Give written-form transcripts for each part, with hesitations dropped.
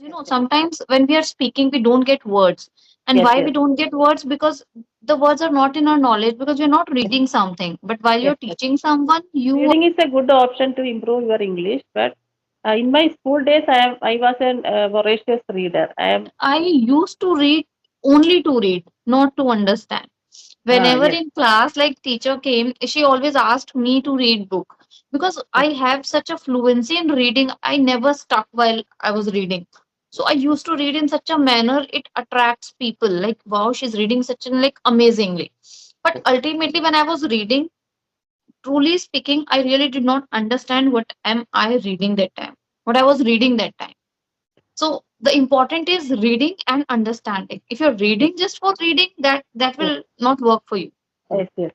Because yes, sometimes when we are speaking, we don't get words. And yes, why we yes, don't get words? Because the words are not in our knowledge, because we're not reading something. But while yes, you're yes. teaching someone, you Reading is a good option to improve your English, but in my school days, I was an voracious reader. I am I used to read only to read, not to understand. Whenever yes, in class, like teacher came, she always asked me to read book, because I okay, have such a fluency in reading. I never stuck while I was reading. So I used to read in such a manner it attracts people. Like, wow, she's reading such an like amazingly. But ultimately, when I was reading, truly speaking, I really did not understand what am I reading that time. What I was reading that time. So the important is reading and understanding. If you're yes, reading just for reading, that yes, will not work for you. yes, yes.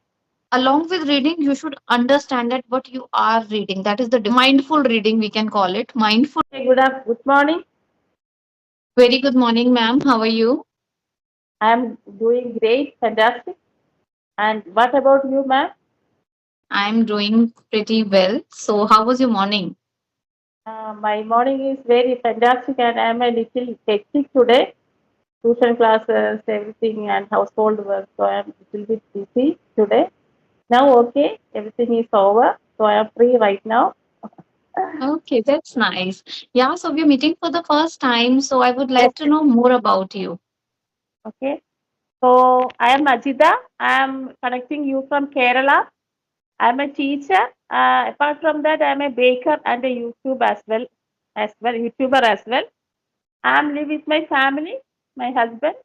Along with reading, you should understand that what you are reading. That is the mindful reading, we can call it mindful. Hey, good morning. Very good morning, ma'am. How are you? I'm doing great, fantastic. And what about you, ma'am? I'm doing pretty well. So how was your morning? My morning is very fantastic, and I'm a little hectic today. Tuition classes, everything, and household work. So I'm a little bit busy today. Now, okay, everything is over. So I am free right now. Okay, that's nice. Yeah, so we're meeting for the first time, so I would Yes, like to yes. know more about you. Okay. So I am Ajita. I am connecting you from Kerala. I am a teacher. Apart from that, I am a baker and a YouTube YouTuber as well. I am live with my family, my husband,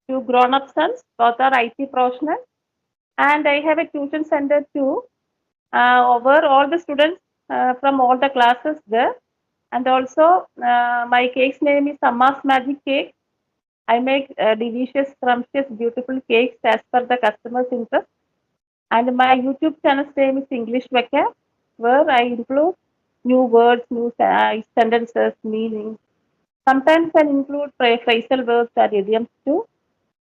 two grown-up sons. Both are IT professionals, and I have a tuition center too, where all the students from all the classes there. And also, my cake's name is Amma's Magic Cake. I make delicious, scrumptious, beautiful cakes as per the customer's interest. And my YouTube channel's name is English Vocab, where I include new words, new sentences, meanings. Sometimes I include phrasal verbs or idioms too.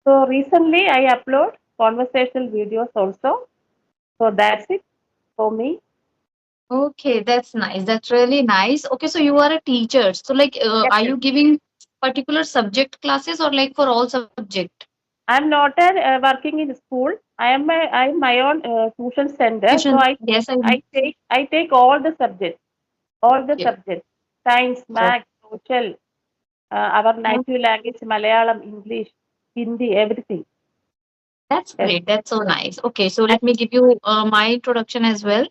So recently I upload conversational videos also. So that's it for me. Okay, that's nice. That's really nice. Okay, so you are a teacher. So like, Yes, are yes. you giving particular subject classes or like for all subject? I'm not working in school. I'm my own tuition center. So Tuition. Yes, I know. I take all the Okay. subjects, science, Oh, math, social, our oh, native language, Malayalam, English, Hindi, everything. that's Yes, great. That's so nice. Okay, so and let me give you my introduction as well.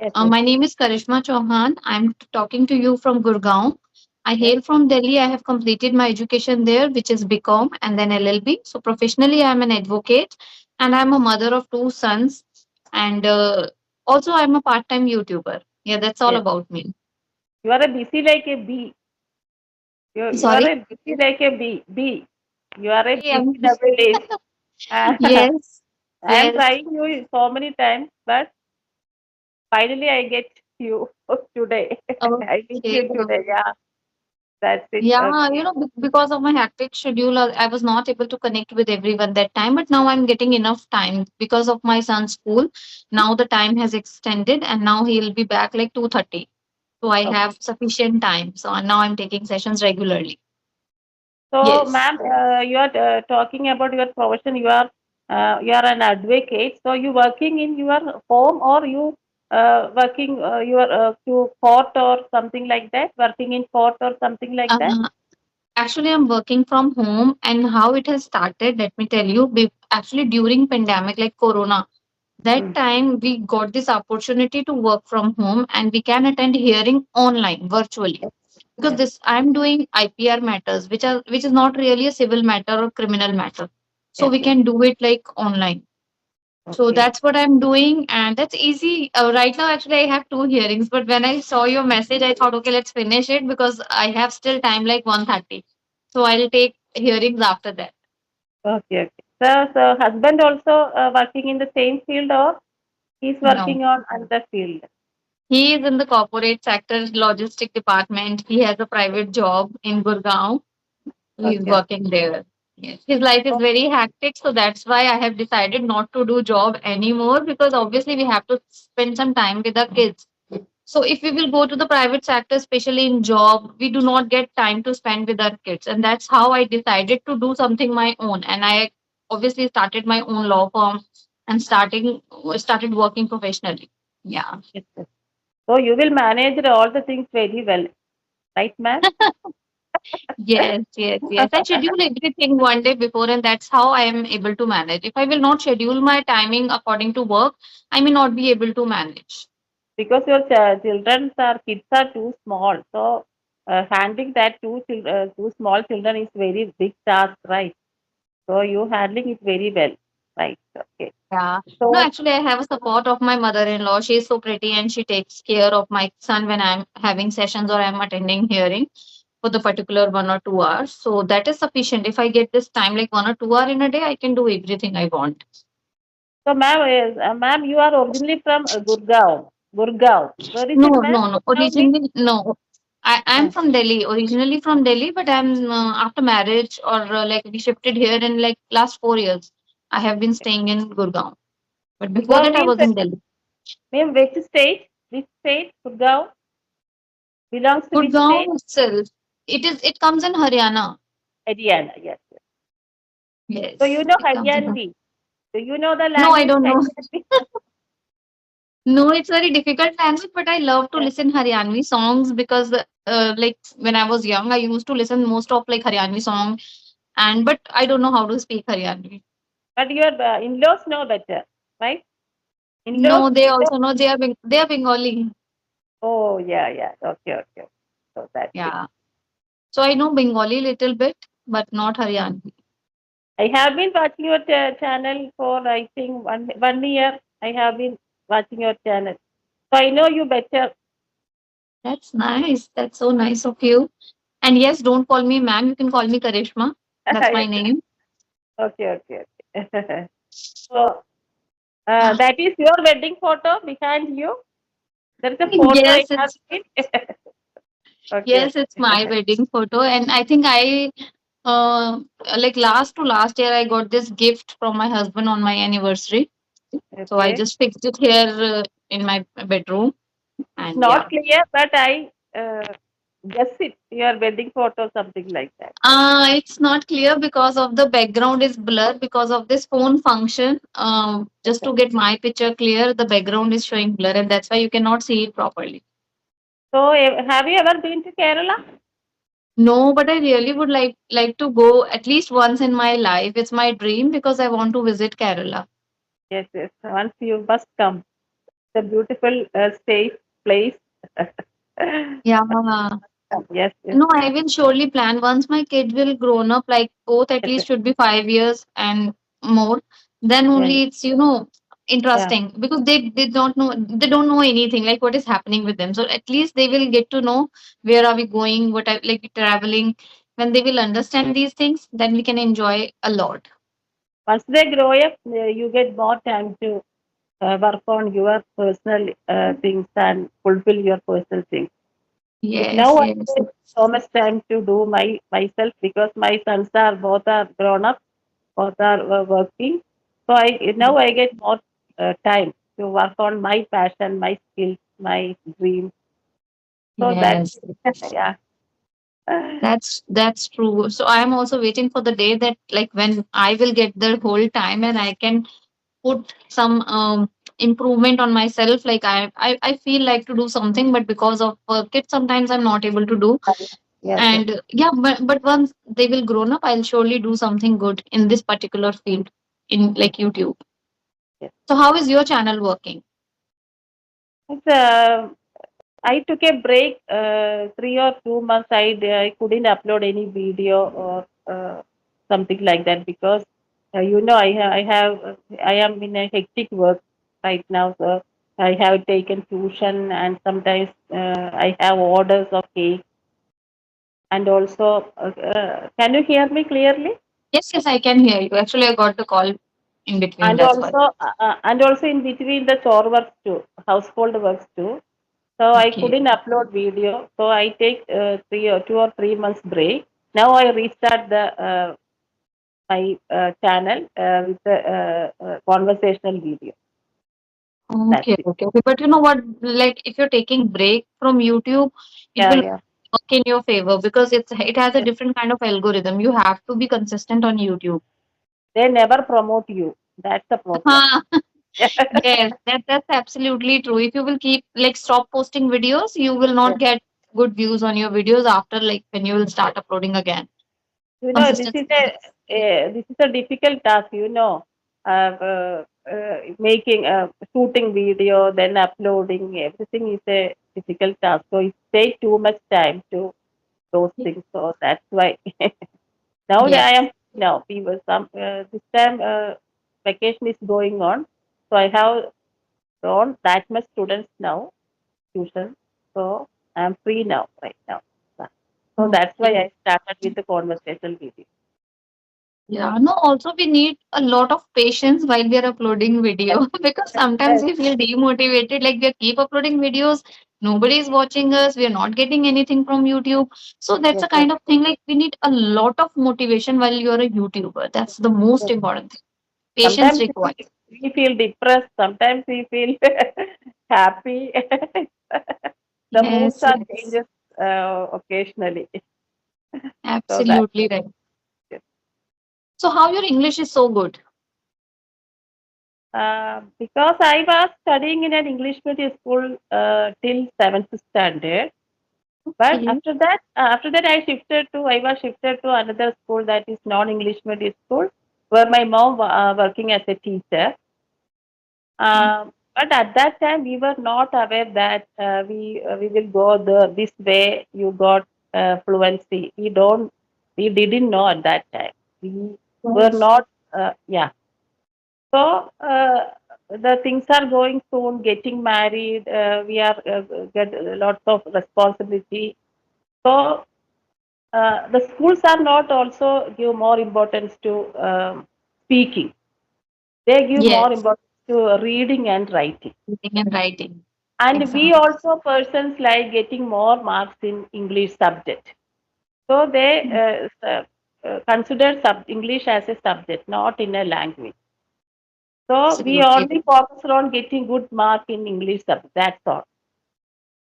yes, yes, My name is Karishma Chauhan. I'm talking to you from Gurgaon. I yes, hail from Delhi. I have completed my education there, which is BCom and then LLB. So professionally, I'm an advocate and I'm a mother of two sons. And also, I'm a part-time YouTuber. Yeah, that's all yes. about me. You are a busy like a bee. You are Sorry. a busy like a bee. You are a I busy am. nowadays. I Yes. am Yes. trying you so many times, but finally I get you today. I meet Okay. you today. Yeah, that's it. Yeah, Okay. because of my hectic schedule, I was not able to connect with everyone that time. But now I'm getting enough time because of my son's school. Now the time has extended, and now he'll be back like 2:30. So I have Okay. sufficient time. So now I'm taking sessions regularly. So, Yes. ma'am, you are talking about your profession. You are an advocate. So, you working in your home or you working your to court or something like that? Working in court or something like that? Uh, Actually, I'm working from home, and how it has started, let me tell you. Actually, during pandemic like Corona, that Mm. time we got this opportunity to work from home, and we can attend hearing online virtually, Yes. because Yes. this I'm doing IPR matters, which is not really a civil matter or criminal matter, so Yes. we Yes. can do it like online. So Okay. that's what I'm doing, and that's easy. Right now, actually, I have two hearings, but when I saw your message, I thought, okay, let's finish it because I have still time like 1:30. So I'll take hearings after that. Okay. Okay. So husband also working in the same field or he's No, working on another field? he is in the corporate sector, logistic department. He has a private job in Gurgaon. He's Okay. working there. Yes. His life is Okay. very hectic, so that's why I have decided not to do job anymore, because obviously we have to spend some time with the kids. So if we will go to the private sector, especially in job, we do not get time to spend with our kids. And that's how I decided to do something my own. And I obviously started my own law firm and started working professionally. Yeah. Yes, yes. So you will manage all the things very well, right, ma'am? Yes, yes, yes. I schedule everything one day before, and that's how I am able to manage. If I will not schedule my timing according to work, I may not be able to manage. Because your children are kids are too small, so handling that two small children is very big task, right? So you handling it very well, right? Okay. Yeah. No, So actually, I have a support of my mother-in-law. She is so pretty and she takes care of my son when I'm having sessions or I'm attending hearing for the particular 1 or 2 hours. So that is sufficient. If I get this time, like 1 or 2 hour in a day, I can do everything I want. ma'am, you are originally from Gurgaon. Gurgaon. Where is No, it, ma'am? no, no. Gurgaon means Originally, no. I'm uh, from Delhi, originally from Delhi, but I'm after marriage or like we shifted here in like last 4 years. I have been staying in Gurgaon, but before Gurgaon that I means was in Delhi. which state? Which state? Gurgaon belongs to which state? Gurgaon itself, it comes in Haryana. Haryana. Yes, yes. So you Yes, know it comes in. Haryanvi. Do you know the No, I language don't know. Haryanvi? No, it's very difficult language, but I love to listen Haryanvi songs because, like when I was young, I used to listen most of like Haryanvi song, and but I don't know how to speak Haryanvi. But your in-laws know better, right? In-laws, No, they in-laws. also know they are Bengali. Oh, yeah, yeah. Okay, okay. So that's it. Yeah. So I know Bengali little bit, but not Haryanvi. I have been watching your channel for I think one year. I have been watching your channel, so I know you better. That's nice. That's so nice of you. And yes, don't call me ma'am. You can call me Karishma. That's my name. Okay, okay, okay. So that is your wedding photo behind you. There is a photo I Yes, have it's seen. Okay, yes, it's my wedding photo, and I think I like last to last year I got this gift from my husband on my anniversary. So I okay. just fixed it here in my bedroom, It's and not yeah. clear, but I guess it. Your wedding photo, something like that. It's not clear because of the background is blurred because of this phone function. Just to get my picture clear, the background is showing blur, and that's why you cannot see it properly. So, have you ever been to Kerala? No, but I really would like to go at least once in my life. It's my dream because I want to visit Kerala. Yes, yes. Once you must come. It's a beautiful safe place. Yeah. Yes, yes, No, yes. I will surely plan once my kids will grown up, like both at Yes, least yes, should be 5 years and more. Then yeah, yeah. only it's Yeah. interesting because they don't know anything like what is happening with them. So at least they will get to know where are we going, what I like traveling. When they will understand these things, then we can enjoy a lot. Once they grow up, you get more time to work on your personal things and fulfill your personal things. But now Yes, I yes, get so much time to do myself because my sons are both are grown up, both are working. So I now I get more time to work on my passion, my skills, my dreams. So that's yes. yeah. That's true. So I am also waiting for the day that like when I will get the whole time and I can put some improvement on myself. Like I feel like to do something, but because of work, it sometimes I'm not able to do. Yes, yes, And yeah, but once they will grown up, I'll surely do something good in this particular field in like YouTube. yes. So how is your channel working? It's, I took a break 3 or 2 months. I couldn't upload any video or something like that because I am in a hectic work right now. So I have taken tuition and sometimes I have orders of cake and also can you hear me clearly? Yes, yes, I can hear you. Actually, I got the call in between. That's why. And also in between the chore works too, household works too. So I Okay. couldn't upload video. So I take 2 or 3 months break. Now I restart the my channel with the conversational video. That's Okay, it. okay, okay. But you know what? Like, if you're taking break from YouTube, it Yeah, will yeah. work in your favor because it has a Yes. different kind of algorithm. You have to be consistent on YouTube. They never promote you. That's the problem. Ah, yes, that's absolutely true. If you will keep like stop posting videos, you will Yeah. not get good views on your videos after like when you will start uploading again. Consistency. This is a difficult task. Making shooting video, then uploading everything is a difficult task. So it takes too much time to those things. So that's why now that I Yes. am now people some this time vacation is going on. So I have don't that much students now tuition. So I'm free now right now. So that's why Okay. I started with the conversational video. Yeah, no, also we need a lot of patience while we are uploading Yes, video because yes, sometimes yes, we feel demotivated, like we keep uploading videos, nobody is watching us, we are not getting anything from YouTube. So that's yes, a yes, kind of thing like we need a lot of motivation while you're a YouTuber. That's the most yes. important thing. Patience Sometimes required. we feel depressed. Sometimes we feel happy. The moods Yes, are yes, changes occasionally. So that absolutely right. So how your English is so good? because I was studying in an English medium school till seventh standard. But Okay. after that, I was shifted to another school that is non-English medium school, where my mom working as a teacher. But at that time, we were not aware that we will go this way. You got fluency. We didn't know at that time. We were Yes. not. Yeah. So the things are going soon. Getting married. We are get lots of responsibility. So the schools are not also give more importance to speaking. They give more Yes. importance to reading and writing. Reading and writing. And we Exactly. also persons like getting more marks in English subject. So they consider English as a subject, not in a language. So we Absolutely. only focus on getting good mark in English subject. That's all.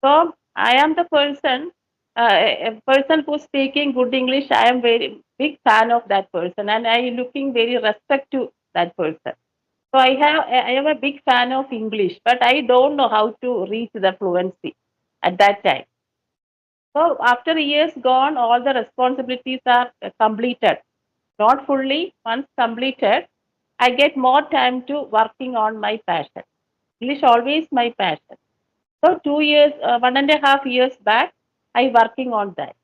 So I am the person, a person who's speaking good English. I am very big fan of that person, and I looking very respect to that person. So I am a big fan of English, but I don't know how to reach the fluency at that time. So after years gone, all the responsibilities are completed. Not fully, once completed, I get more time to working on my passion. English always my passion. So 2 years, 1.5 years back, I working on that.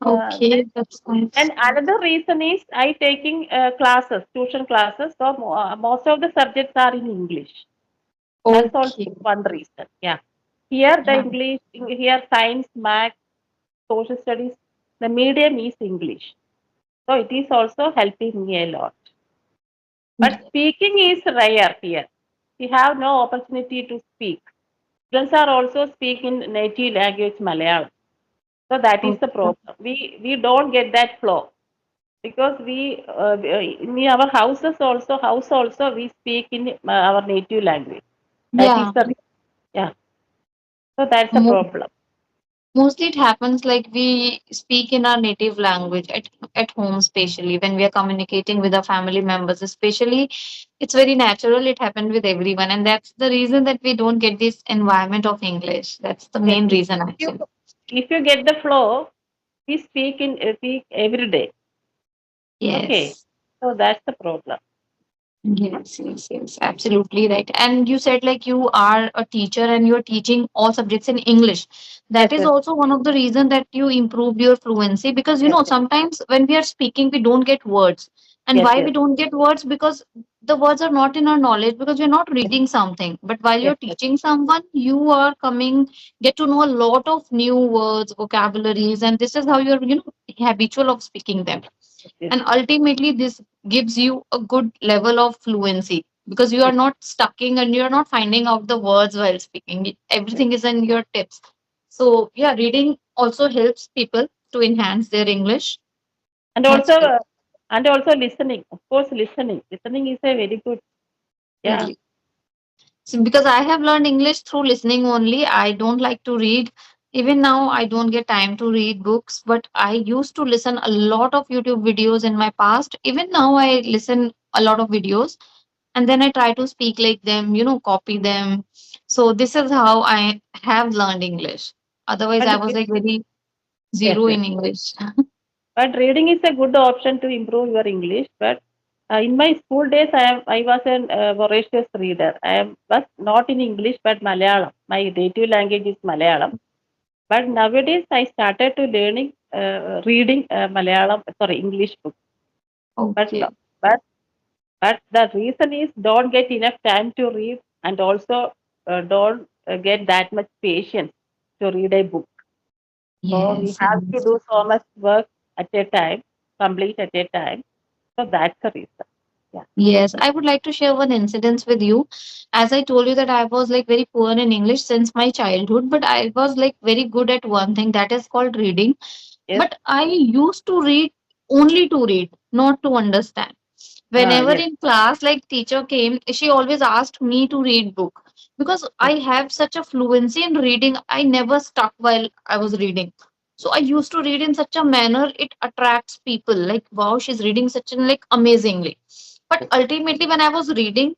Uh, Okay, that's and nice. another reason is I taking classes, tuition classes. So most of the subjects are in English. That's also Okay. one reason. Yeah. Here the Yeah. English, here science, math, social studies, the medium is English. So it is also helping me a lot. But Yeah. speaking is rare here. We have no opportunity to speak. Students are also speaking native language Malayalam. So that is the Okay. problem. We don't get that flow because in our house also we speak in our native language. That is Yeah. the yeah. So that's the Mo- problem. Mostly it happens like we speak in our native language at home, especially when we are communicating with our family members, especially it's very natural. It happened with everyone, and that's the reason that we don't get this environment of English. That's the Yes, main if reason you actually. if you get the flow, we speak every day. Okay, Yes. so that's the problem. Yes, yes, yes, absolutely right. And you said like you are a teacher and you're teaching all subjects in English. That Yes, is yes, also one of the reason that you improved your fluency because yes, yes, sometimes when we are speaking we don't get words. And yes, why we yes, don't get words? Because the words are not in our knowledge because we're not yes, reading something. But while yes, you're yes, teaching someone, you are coming get to know a lot of new words, vocabularies, and this is how you're habitual of speaking them. yes, yes, And ultimately this gives you a good level of fluency because you are yes, not stucking and you're not finding out the words while speaking. yes. Everything is in your tips. So yeah, reading also helps people to enhance their English. And That's also good. listening. Of course, listening. Listening is a very good. Yeah. So because I have learned English through listening only, I don't like to read. Even now, I don't get time to read books, but I used to listen a lot of YouTube videos in my past. Even now, I listen a lot of videos and then I try to speak like them, copy them. So this is how I have learned English. Otherwise, But I was like very yes, zero yes. in English. But reading is a good option to improve your English. But in my school days, I was a voracious reader. Was not in English but Malayalam. My native language is Malayalam. But nowadays, I started to learning reading Malayalam, sorry, English books. But no, Okay. but the reason is don't get enough time to read, and also don't get that much patience to read a book. So we Yes, have to yes. do so much work at a time, complete at a time. So that's the reason. Yeah. Yes, I would like to share one incident with you. As I told you that I was like very poor in English since my childhood, but I was like very good at one thing that is called reading. Yes. But I used to read only to read, not to understand. Whenever Yes. in class, like teacher came, she always asked me to read book because Yes. I have such a fluency in reading. I never stuck while I was reading. So I used to read in such a manner it attracts people. Like wow, she's reading such an like amazingly. But Yes. ultimately, when I was reading,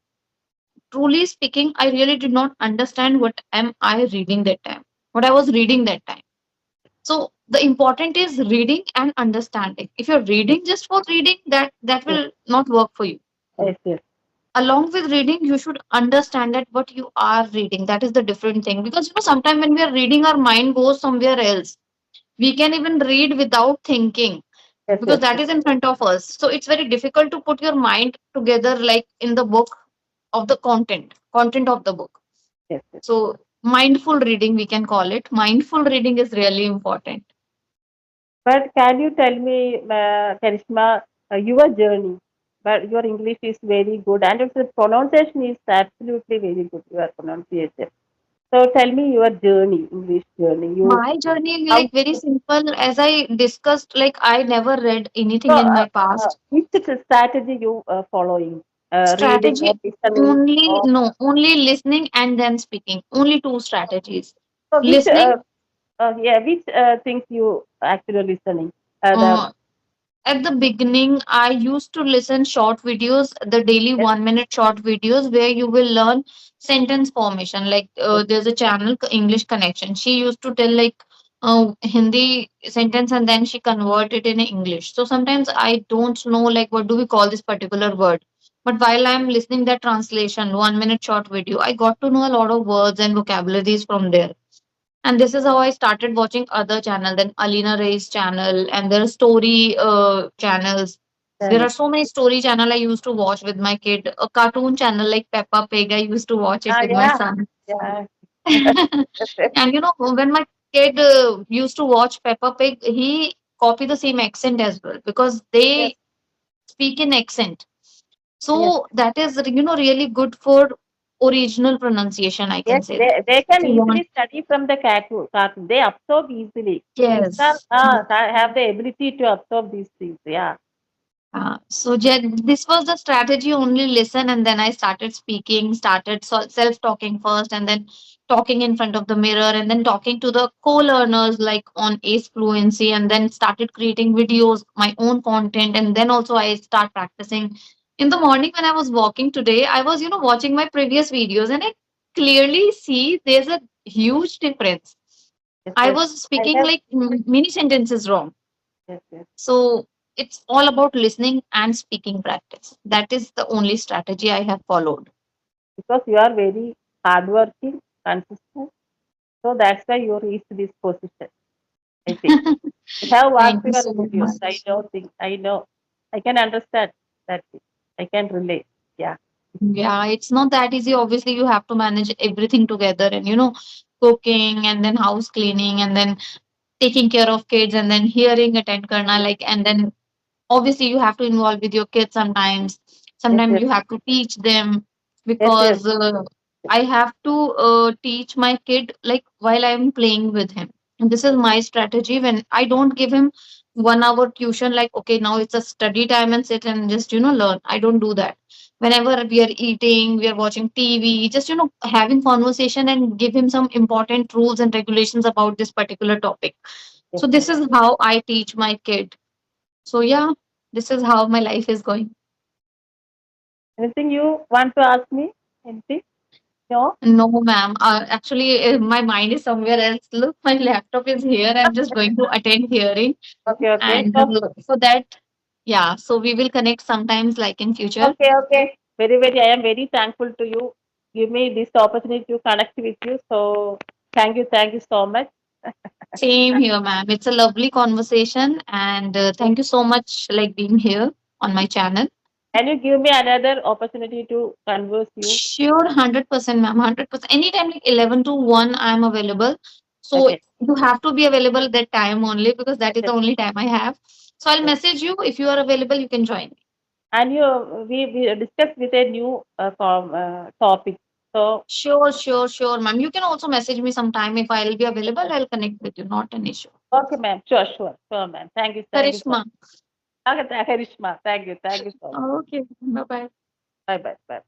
truly speaking, I really did not understand what am I reading that time. What I was reading that time. So the important is reading and understanding. If you're Yes. reading just for reading, that Yes. will not work for you. Yes. Yes. Along with reading, you should understand that what you are reading. That is the different thing. Because sometimes when we are reading, our mind goes somewhere else. We can even read without thinking Yes. because Yes. that Yes. is in front of us. So it's very difficult to put your mind together like in the book of the content of the book. Yes. Yes. So mindful reading, we can call it. Mindful reading is really important. But can you tell me, Karishma, your journey? But your English is very good, and also pronunciation is absolutely very good. Your pronunciation. So tell me your journey, English journey. You My journey, how like very simple, as I discussed, like I never read so, anything in my past. which is the strategy you following? Reading or Strategy listening only, or no, only listening and then speaking. Only two strategies. so which Listening, yeah, which things you actually listening? The uh, at the beginning, I used to listen short videos, the daily yes, 1 minute short videos where you will learn sentence formation. Like yes, there's a channel, English Connection. She used to tell like Hindi sentence and then she convert it in English. So sometimes I don't know like what do we call this particular word. But while I'm listening that translation, 1 minute short video, I got to know a lot of words and vocabularies from there. And this is how I started watching other channel, then Alina Ray's channel, and there are story channels. There are channel. so many story channel I used to watch with my kid. A cartoon channel like Peppa Pig, I used to watch it Ah, with my yeah, son. yeah. And when my kid used to watch Peppa Pig, he copy the same accent as well because Yes, they speak in accent. yes, So that is really good for original pronunciation, I can yes. say that. They If can you want, easily study from the cartoon. Cartoon. They absorb easily. Kids are yes. have the ability to absorb these things. Yeah. So this was the strategy only listen and then I started speaking, started self-talking first and then talking in front of the mirror and then talking to the co-learners like on Ace Fluency and then started creating videos, my own content and then also I start practicing. In the morning when I was walking today, I was, watching my previous videos and I clearly see there's a huge difference. Yes, I yes. was I speaking have. like many sentences wrong. Yes, yes. So it's all about listening and speaking practice. That is the only strategy I have followed. Because you are very hardworking, consistent. So that's why you reached this position. I think. I have watched Thank you your so videos. I much. know things. I know. I can understand that. I can relate. Yeah. Yeah, it's not that easy. Obviously, you have to manage everything together and, cooking and then house cleaning and then taking care of kids and then hearing attend karna like and then obviously you have to involve with your kids sometimes. Yes, Sometimes yes, you have to teach them yes, yes, because I have to teach my kid like while I am playing with him. And this is my strategy. When I don't give him 1 hour tuition, like, okay, now it's a study time and sit and just, learn. I don't do that. Whenever we are eating, we are watching TV, just, having conversation and give him some important rules and regulations about this particular topic. Yes, So this ma'am. is how I teach my kid. So yeah, this is how my life is going. Anything you want to ask me? Anything? No? No, ma'am. Actually, my mind is somewhere else. Look, my laptop is here. I'm just going to attend hearing. Okay, okay. And So, for that, yeah, so we will connect sometimes like in future. okay, okay. Very, very, I am very thankful to you. Give me this opportunity to connect with you. So, thank you so much. Same here, ma'am. It's a lovely conversation, and thank you so much like being here on my channel. Can you give me another opportunity to converse you? Sure, 100%, ma'am. 100%. Anytime like 11 to 1, I'm available. So Okay. you have to be available that time only because that is Okay. the only time I have. So I'll Okay. message you. If you are available, you can join me. And we discussed with a new topic. So, Sure, ma'am. You can also message me sometime if I'll be available. I'll connect with you. Not an issue. okay, ma'am. Sure, ma'am. Thank you so Karishma. much. Okay, Karishma. Thank you so much. Okay. Bye bye. Bye, bye.